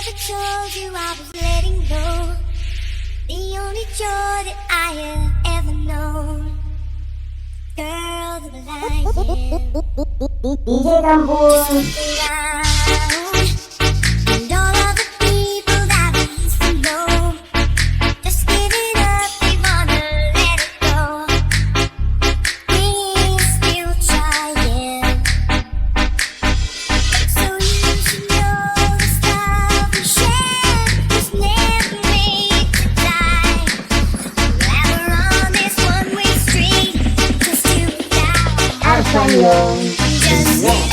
Whoever told you I was letting go, the only joy that I have ever known. Girl, the lion. DJ Kampung. And all of the people that we used to know, just give it up, they wanna let it go. We're still trying, so you should know this love we share was never made to die. Now we're on this one-way street, just you and Arfan I. Just you.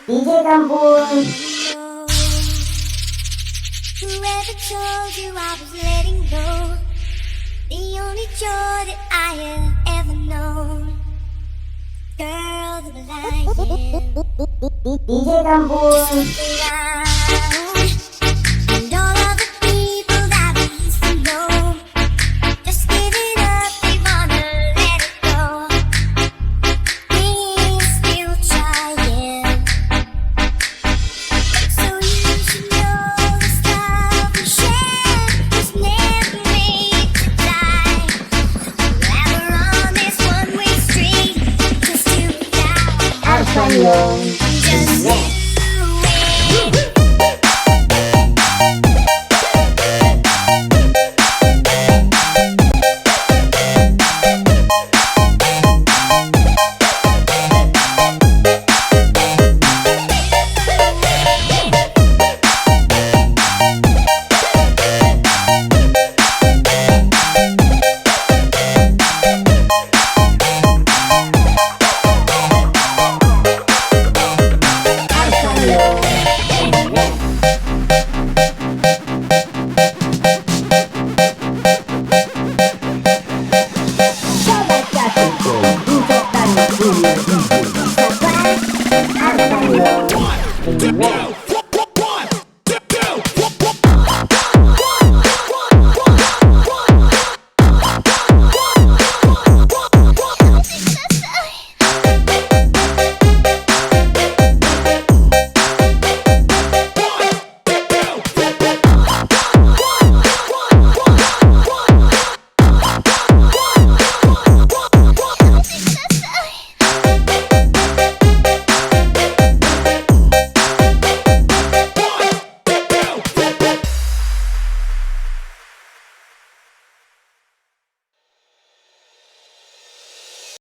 DJ Kampung. Whoever told you I was letting go, the only joy that I have ever known. Girl, the lion. DJ Kampung.